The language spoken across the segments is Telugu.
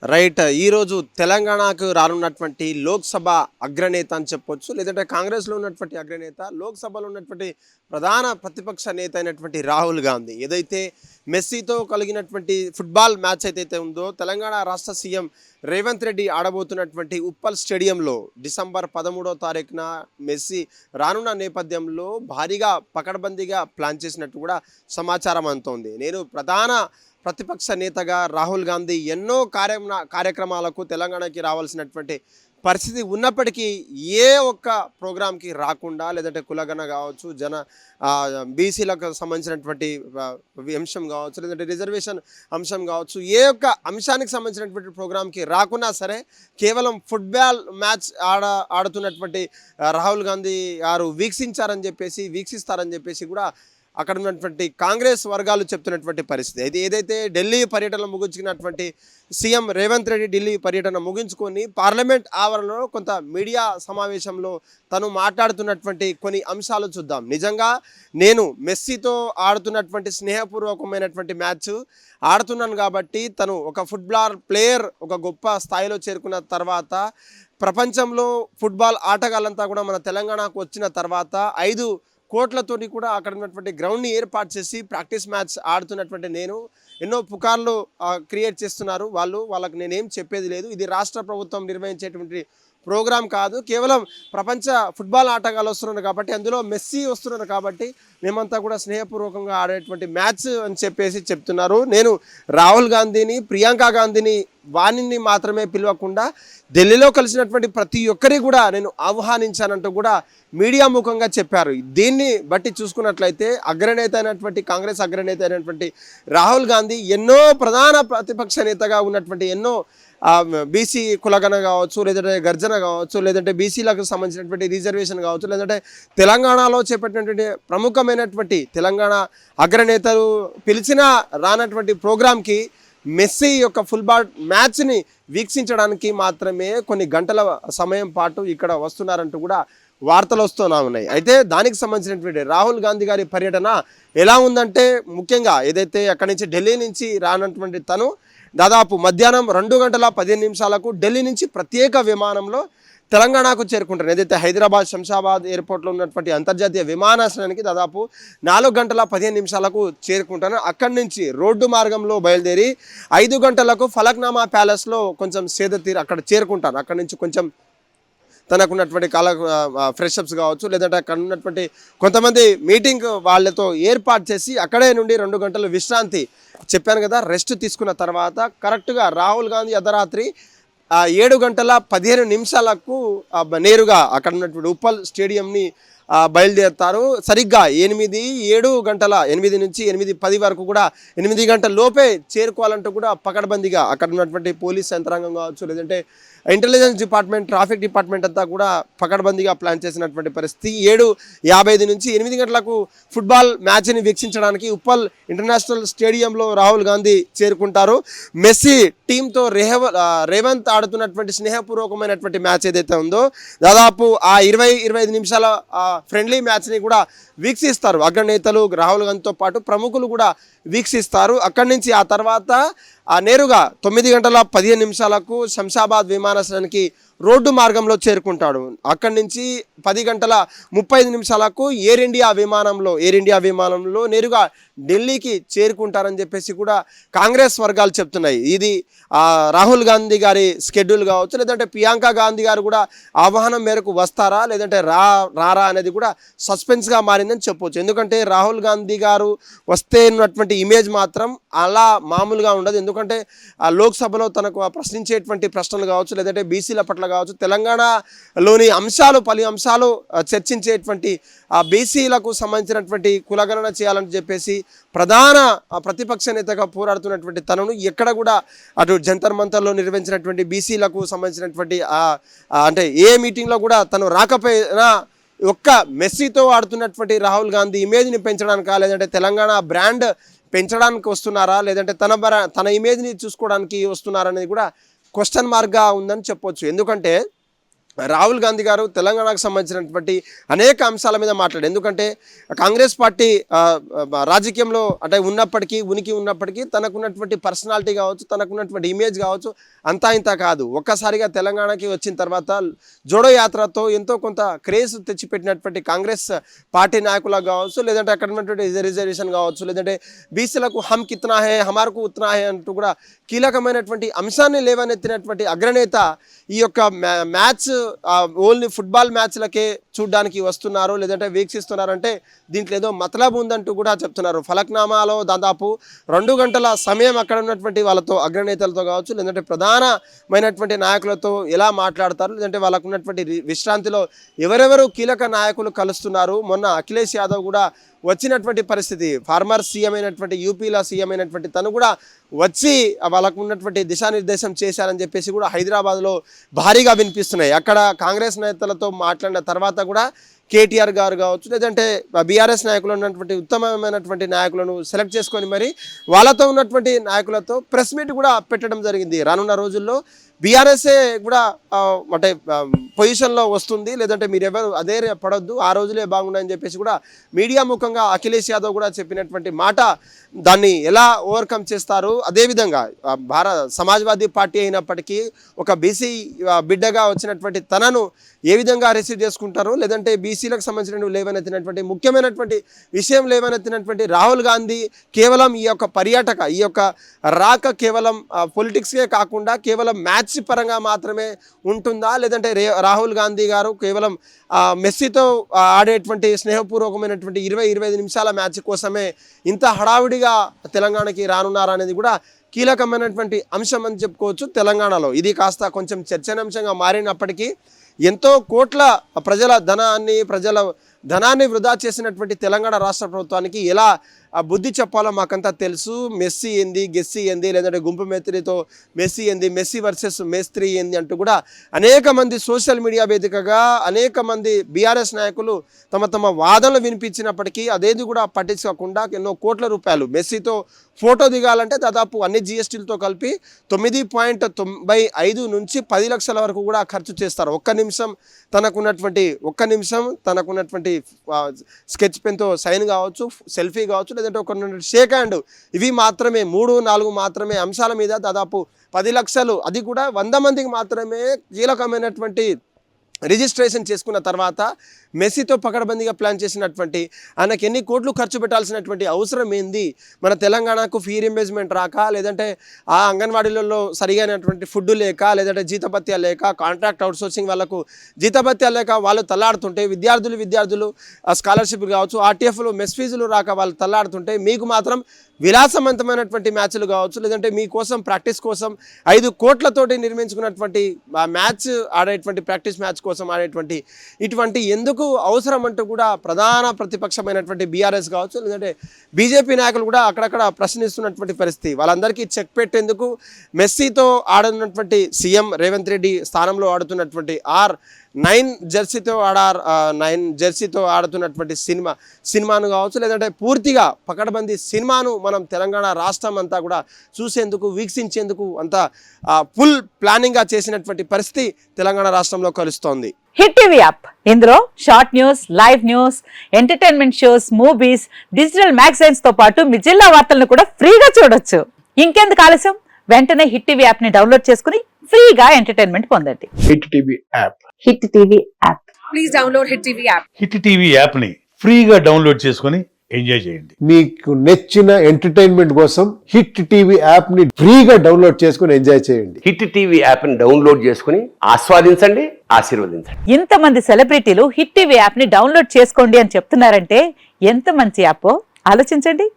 రైట్. ఈరోజు తెలంగాణకు రానున్నటువంటి లోక్సభ అగ్రనేత అని చెప్పొచ్చు. లేదంటే కాంగ్రెస్‌లో ఉన్నటువంటి అగ్రనేత, లోక్సభలో ఉన్నటువంటి ప్రధాన ప్రతిపక్ష నేత అయినటువంటి రాహుల్ గాంధీ. ఏదైతే మెస్సీతో కలిగినటువంటి ఫుట్బాల్ మ్యాచ్ ఏదైతే ఉందో, తెలంగాణ రాష్ట్ర సీఎం రేవంత్ రెడ్డి ఆడబోతున్నటువంటి ఉప్పల్ స్టేడియంలో డిసెంబర్ 13వ తారీఖున మెస్సీ రానున్న నేపథ్యంలో భారీగా పకడ్బందీగా ప్లాన్ చేసినట్టు కూడా సమాచారం అందుతోంది. నేను ప్రధాన ప్రతిపక్ష నేతగా రాహుల్ గాంధీ ఎన్నో కార్యక్రమాలకు తెలంగాణకి రావాల్సినటువంటి పరిస్థితి ఉన్నప్పటికీ ఏ ఒక్క ప్రోగ్రాంకి రాకుండా, లేదంటే కులగణ కావచ్చు, బీసీలకు సంబంధించినటువంటి అంశం కావచ్చు, లేదంటే రిజర్వేషన్ అంశం కావచ్చు, ఏ ఒక్క అంశానికి సంబంధించినటువంటి ప్రోగ్రాంకి రాకున్నా సరే కేవలం ఫుట్బాల్ మ్యాచ్ ఆడుతున్నటువంటి రాహుల్ గాంధీ గారు వీక్షిస్తారని చెప్పేసి కూడా అక్కడ ఉన్నటువంటి కాంగ్రెస్ వర్గాలు చెప్తున్నటువంటి పరిస్థితి. అయితే ఏదైతే ఢిల్లీ పర్యటన ముగించుకున్నటువంటి సీఎం రేవంత్ రెడ్డి ఢిల్లీ పర్యటన ముగించుకొని పార్లమెంట్ ఆవరణలో కొంత మీడియా సమావేశంలో తను మాట్లాడుతున్నటువంటి కొన్ని అంశాలు చూద్దాం. నిజంగా నేను మెస్సీతో ఆడుతున్నటువంటి స్నేహపూర్వకమైనటువంటి మ్యాచ్ ఆడుతున్నాను కాబట్టి తను ఒక ఫుట్బాల్ ప్లేయర్ ఒక గొప్ప స్థాయిలో చేరుకున్న తర్వాత ప్రపంచంలో ఫుట్బాల్ ఆటగాళ్ళంతా కూడా మన తెలంగాణకు వచ్చిన తర్వాత 5 కోట్లతోటి కూడా అక్కడ ఉన్నటువంటి గ్రౌండ్ని ఏర్పాటు చేసి ప్రాక్టీస్ మ్యాచ్ ఆడుతున్నటువంటి నేను ఎన్నో పుకార్లు క్రియేట్ చేస్తున్నారు వాళ్ళకి నేనేం చెప్పేది లేదు. ఇది రాష్ట్ర ప్రభుత్వం నిర్వహించేటువంటి ప్రోగ్రాం కాదు, కేవలం ప్రపంచ ఫుట్బాల్ ఆటగాళ్ళు వస్తున్నారు కాబట్టి, అందులో మెస్సీ వస్తున్నారు కాబట్టి మేమంతా కూడా స్నేహపూర్వకంగా ఆడేటువంటి మ్యాచ్ అని చెప్పేసి చెప్తున్నారు. నేను రాహుల్ గాంధీని, ప్రియాంక గాంధీని వాణిని మాత్రమే పిలవకుండా ఢిల్లీలో కలిసినటువంటి ప్రతి ఒక్కరి కూడా నేను ఆహ్వానించానంటూ కూడా మీడియా ముఖంగా చెప్పారు. దీన్ని బట్టి చూసుకున్నట్లయితే కాంగ్రెస్ అగ్రనేత అయినటువంటి రాహుల్ గాంధీ ఎన్నో ప్రధాన ప్రతిపక్ష నేతగా ఉన్నటువంటి ఎన్నో బీసీ కులగణ కావచ్చు, లేదంటే గర్జన కావచ్చు, లేదంటే బీసీలకు సంబంధించినటువంటి రిజర్వేషన్ కావచ్చు, లేదంటే తెలంగాణలో చేపట్టినటువంటి ప్రముఖమైనటువంటి తెలంగాణ అగ్రనేతలు పిలిచిన రానటువంటి ప్రోగ్రాంకి మెస్సీ యొక్క ఫుట్బాల్ మ్యాచ్ని వీక్షించడానికి మాత్రమే కొన్ని గంటల సమయం పాటు ఇక్కడ వస్తున్నారంటూ కూడా వార్తలు వస్తూనే ఉన్నాయి. అయితే దానికి సంబంధించినటువంటి రాహుల్ గాంధీ గారి పర్యటన ఎలా ఉందంటే, ముఖ్యంగా ఏదైతే అక్కడి నుంచి ఢిల్లీ నుంచి రానటువంటి తను దాదాపు మధ్యాహ్నం 2:15 ఢిల్లీ నుంచి ప్రత్యేక విమానంలో తెలంగాణకు చేరుకుంటారు. ఏదైతే హైదరాబాద్ శంషాబాద్ ఎయిర్పోర్ట్లో ఉన్నటువంటి అంతర్జాతీయ విమానాశ్రయానికి దాదాపు 4:15 చేరుకుంటారు. అక్కడి నుంచి రోడ్డు మార్గంలో బయలుదేరి 5 గంటలకు ఫలక్నామా ప్యాలెస్లో కొంచెం అక్కడ చేరుకుంటారు. అక్కడి నుంచి కొంచెం తనకున్నటువంటి ఫ్రెషప్స్ కావచ్చు, లేదంటే అక్కడ ఉన్నటువంటి కొంతమంది మీటింగ్ వాళ్ళతో ఏర్పాటు చేసి అక్కడే నుండి 2 గంటలు విశ్రాంతి, చెప్పాను కదా, రెస్ట్ తీసుకున్న తర్వాత కరెక్ట్గా రాహుల్ గాంధీ అర్ధరాత్రి 7:15 నేరుగా అక్కడ ఉన్నటువంటి ఉప్పల్ స్టేడియంని బయలుదేరుతారు. సరిగ్గా 8 నుంచి 8:10 వరకు కూడా 8 గంటల లోపే చేరుకోవాలంటూ కూడా పకడ్బందీగా అక్కడ ఉన్నటువంటి పోలీస్ యంత్రాంగం కావచ్చు, లేదంటే ఇంటెలిజెన్స్ డిపార్ట్మెంట్, ట్రాఫిక్ డిపార్ట్మెంట్ అంతా కూడా పకడ్బందీగా ప్లాన్ చేసినటువంటి పరిస్థితి. 7:55 నుంచి 8 గంటలకు ఫుట్బాల్ మ్యాచ్ని వీక్షించడానికి ఉప్పల్ ఇంటర్నేషనల్ స్టేడియంలో రాహుల్ గాంధీ చేరుకుంటారు. మెస్సీ టీంతో రేవంత్ ఆడుతున్నటువంటి స్నేహపూర్వకమైనటువంటి మ్యాచ్ ఏదైతే ఉందో దాదాపు ఆ 20-25 నిమిషాల ఫ్రెండ్లీ మ్యాచ్ని కూడా వీక్షిస్తారు. అగ్రనేతలు రాహుల్ గాంధీతో పాటు ప్రముఖులు కూడా వీక్షిస్తారు. అక్కడి నుంచి ఆ తర్వాత నేరుగా 9:15 శంషాబాద్ విమానాశ్రయానికి రోడ్డు మార్గంలో చేరుకుంటాడు. అక్కడి నుంచి 10:35 ఎయిర్ ఇండియా విమానంలో నేరుగా ఢిల్లీకి చేరుకుంటారని చెప్పేసి కూడా కాంగ్రెస్ వర్గాలు చెప్తున్నాయి. ఇది రాహుల్ గాంధీ గారి స్కెడ్యూల్ కావచ్చు, లేదంటే ప్రియాంక గాంధీ గారు కూడా ఆహ్వానం మేరకు వస్తారా, లేదంటే రారా అనేది కూడా సస్పెన్స్గా మారిందని చెప్పవచ్చు. ఎందుకంటే రాహుల్ గాంధీ గారు వస్తే ఉన్నటువంటి ఇమేజ్ మాత్రం అలా మామూలుగా ఉండదు. ఎందుకంటే లోక్సభలో తనకు ప్రశ్నించేటువంటి ప్రశ్నలు కావచ్చు, లేదంటే బీసీల పట్ల కావచ్చు, తెలంగాణలోని పలు అంశాలు చర్చించేటువంటి బీసీలకు సంబంధించినటువంటి కులగణన చేయాలని చెప్పేసి ప్రధాన ప్రతిపక్ష నేతగా పోరాడుతున్నటువంటి తనను ఎక్కడ కూడా అటు జంతర్ మంతర్లో నిర్వహించినటువంటి బీసీలకు సంబంధించినటువంటి అంటే ఏ మీటింగ్లో కూడా తను రాకపోయినా ఒక్క మెస్సీతో ఆడుతున్నటువంటి రాహుల్ గాంధీ ఇమేజ్ని పెంచడానికా, లేదంటే తెలంగాణ బ్రాండ్ పెంచడానికి వస్తున్నారా, లేదంటే తన ఇమేజ్ని చూసుకోవడానికి వస్తున్నారా అనేది కూడా క్వశ్చన్ మార్క్గా ఉందని చెప్పొచ్చు. ఎందుకంటే రాహుల్ గాంధీ గారు తెలంగాణకు సంబంధించినటువంటి అనేక అంశాల మీద మాట్లాడారు. ఎందుకంటే కాంగ్రెస్ పార్టీ రాజకీయంలో అంటే ఉనికి ఉన్నప్పటికీ తనకున్నటువంటి పర్సనాలిటీ కావచ్చు, తనకున్నటువంటి ఇమేజ్ కావచ్చు అంతా ఇంత కాదు. ఒక్కసారిగా తెలంగాణకి వచ్చిన తర్వాత జోడో యాత్రతో ఎంతో కొంత క్రేజ్ తెచ్చిపెట్టినటువంటి కాంగ్రెస్ పార్టీ నాయకులకు కావచ్చు, లేదంటే అక్కడ ఉన్నటువంటి రిజర్వేషన్ కావచ్చు, లేదంటే బీసీలకు హమ్ కిత్నా హే హమార్కు ఉత్నా హే అంటూ కూడా కీలకమైనటువంటి అంశాన్ని లేవనెత్తినటువంటి అగ్రనేత ఈ యొక్క మ్యాచ్ ఓన్లీ ఫుట్బాల్ మ్యాచ్లకే చూడడానికి వస్తున్నారు, లేదంటే వీక్షిస్తున్నారంటే దీంట్లో ఏదో మతలబు ఉందంటూ కూడా చెప్తున్నారు. ఫలక్నామాలో దాదాపు 2 గంటల సమయం అక్కడ ఉన్నటువంటి వాళ్ళతో అగ్రనేతలతో కావచ్చు, లేదంటే ప్రధానమైనటువంటి నాయకులతో ఎలా మాట్లాడతారు, లేదంటే వాళ్ళకు ఉన్నటువంటి విశ్రాంతిలో ఎవరెవరు కీలక నాయకులు కలుస్తున్నారు. మొన్న అఖిలేష్ యాదవ్ కూడా వచ్చినటువంటి పరిస్థితి, ఫార్మర్ సీఎం అయినటువంటి యూపీలో సీఎం అయినటువంటి తను కూడా వచ్చి వాళ్ళకు ఉన్నటువంటి దిశానిర్దేశం చేశారని చెప్పేసి కూడా హైదరాబాద్లో భారీగా వినిపిస్తున్నాయి. అక్కడ కాంగ్రెస్ నేతలతో మాట్లాడిన తర్వాత కూడా కేటీఆర్ గారు కావచ్చు, లేదంటే బీఆర్ఎస్ నాయకులు ఉన్నటువంటి ఉత్తమమైనటువంటి నాయకులను సెలెక్ట్ చేసుకొని మరి వాళ్ళతో ఉన్నటువంటి నాయకులతో ప్రెస్ మీట్ కూడా పెట్టడం జరిగింది. రానున్న రోజుల్లో బీఆర్ఎస్ఏ కూడా అంటే పొజిషన్లో వస్తుంది, లేదంటే మీరు ఎవరు అదే పడొద్దు, ఆ రోజులే బాగున్నాయని చెప్పేసి కూడా మీడియా ముఖంగా అఖిలేష్ యాదవ్ కూడా చెప్పినటువంటి మాట, దాన్ని ఎలా ఓవర్కమ్ చేస్తారు. అదేవిధంగా సమాజ్వాదీ పార్టీ అయినప్పటికీ ఒక బీసీ బిడ్డగా వచ్చినటువంటి తనను ఏ విధంగా రిసీవ్ చేసుకుంటారు, లేదంటే బీసీలకు సంబంధించిన లేవనెత్తినటువంటి ముఖ్యమైనటువంటి విషయం లేవనెత్తినటువంటి రాహుల్ గాంధీ కేవలం ఈ యొక్క పర్యాటక ఈ యొక్క రాక కేవలం పొలిటిక్స్కే కాకుండా కేవలం మ్యాచ్ పరంగా మాత్రమే ఉంటుందా, లేదంటే రాహుల్ గాంధీ గారు కేవలం మెస్సీతో ఆడేటువంటి స్నేహపూర్వకమైనటువంటి 20-25 నిమిషాల మ్యాచ్ కోసమే ఇంత హడావిడిగా తెలంగాణకి రానున్నారా అనేది కూడా కీలకమైనటువంటి అంశం అని చెప్పుకోవచ్చు. తెలంగాణలో ఇది కాస్త కొంచెం చర్చనాంశంగా మారినప్పటికీ ఎంతో కోట్ల ప్రజల ధనాన్ని వృధా చేసినటువంటి తెలంగాణ రాష్ట్ర ప్రభుత్వానికి ఎలా బుద్ధి చెప్పాలో మాకంతా తెలుసు. మెస్సీ ఏంది, గెస్సీ ఏంది, లేదంటే గుంపు మేస్త్రితో మెస్సీ ఏంది, మెస్సీ వర్సెస్ మేస్త్రి ఏంది అంటూ కూడా అనేక మంది సోషల్ మీడియా వేదికగా అనేక మంది బీఆర్ఎస్ నాయకులు తమ వాదనలు వినిపించినప్పటికీ అదేది కూడా పట్టించుకోకుండా ఎన్నో కోట్ల రూపాయలు మెస్సీతో ఫోటో దిగాలంటే దాదాపు అన్ని జిఎస్టీలతో కలిపి 9.95 నుంచి 10 లక్షల వరకు కూడా ఖర్చు చేస్తారు. ఒక్క నిమిషం తనకున్నటువంటి స్కెచ్ పెన్తో సైన్ కావచ్చు, సెల్ఫీ కావచ్చు, లేదంటే ఒక షేక్ హ్యాండ్, ఇవి మాత్రమే 3-4 మాత్రమే అంశాల మీద దాదాపు 10 లక్షలు, అది కూడా 100 మందికి మాత్రమే కీలకమైనటువంటి రిజిస్ట్రేషన్ చేసుకున్న తర్వాత మెస్సీతో పకడ్బందీగా ప్లాన్ చేసినటువంటి ఆయనకు ఎన్ని కోట్లు ఖర్చు పెట్టాల్సినటువంటి అవసరం ఏంది? మన తెలంగాణకు ఫీ రింబర్స్మెంట్ రాక, లేదంటే ఆ అంగన్వాడీలలో సరిగైనటువంటి ఫుడ్ లేక, లేదంటే జీతభత్యాలు లేక, కాంట్రాక్ట్ అవుట్సోర్సింగ్ వాళ్ళకు జీతభత్యాలు లేక వాళ్ళు తల్లాడుతుంటే, విద్యార్థులు స్కాలర్షిప్ కావచ్చు, ఆర్టీఎఫ్లు మెస్ ఫీజులు రాక వాళ్ళు తల్లాడుతుంటే, మీకు మాత్రం విలాసవంతమైనటువంటి మ్యాచ్లు కావచ్చు, లేదంటే మీకోసం ప్రాక్టీస్ కోసం 5 కోట్లతోటి నిర్మించుకున్నటువంటి మ్యాచ్ ఆడేటువంటి ప్రాక్టీస్ మ్యాచ్ కోసం ఆడేటువంటి ఇటువంటి ఎందుకు అవసరం అంటూ కూడా ప్రధాన ప్రతిపక్షమైనటువంటి బీఆర్ఎస్ కావచ్చు, లేదంటే బీజేపీ నాయకులు కూడా అక్కడక్కడ ప్రశ్నిస్తున్నటువంటి పరిస్థితి. వాళ్ళందరికీ చెక్ పెట్టేందుకు మెస్సీతో ఆడుతున్నటువంటి సీఎం రేవంత్ రెడ్డి స్థానంలో ఆడుతున్నటువంటి R9 జెర్సీతో ఆడుతున్నటువంటి సినిమాను కావచ్చు, లేదంటే పూర్తిగా పకడ్బందీ సినిమాను మనం తెలంగాణ రాష్ట్రం అంతా కూడా చూసేందుకు, వీక్షించేందుకు అంతా ఫుల్ ప్లానింగ్గా చేసినటువంటి పరిస్థితి తెలంగాణ రాష్ట్రంలో కలుస్తోంది. హిట్ టీవీ యాప్, ఇందులో short news, live news, entertainment shows, movies, digital magazines తో పాటు మీ జిల్లా వార్తలను కూడా ఫ్రీగా చూడొచ్చు. ఇంకెందుకు ఆలస్యం, వెంటనే హిట్ టీవీ యాప్ ని డౌన్లోడ్ చేసుకుని ఫ్రీగా ఎంటర్టైన్మెంట్ పొందండి. Hit TV app. Hit TV app. Please download hit TV app. Hit TV app ని ఫ్రీగా డౌన్లోడ్ చేసుకుని ఎంజాయ్ చేయండి. మీకు నచ్చిన ఎంటర్టైన్మెంట్ కోసం హిట్ టీవీ యాప్ ని ఫ్రీగా డౌన్లోడ్ చేసుకుని ఎంజాయ్ చేయండి. హిట్ టీవీ యాప్ ని డౌన్లోడ్ చేసుకుని ఆస్వాదించండి, ఆశీర్వదించండి. ఇంతమంది సెలబ్రిటీలు హిట్ టీవీ యాప్ ని డౌన్లోడ్ చేసుకోండి అని చెప్తున్నారంటే ఎంత మంచి యాప్ ఆలోచించండి.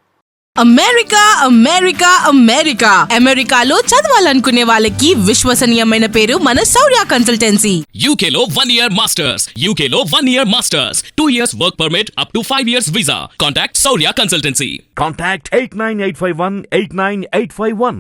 అమెరికాలో చదవాలనుకునే వాళ్ళకి విశ్వసనీయమైన పేరు మన శౌర్య కన్సల్టెన్సీ. UK లో 1 year masters, 2 years work permit up to 5 years visa. Contact Saurya Consultancy. Contact 89851 89851.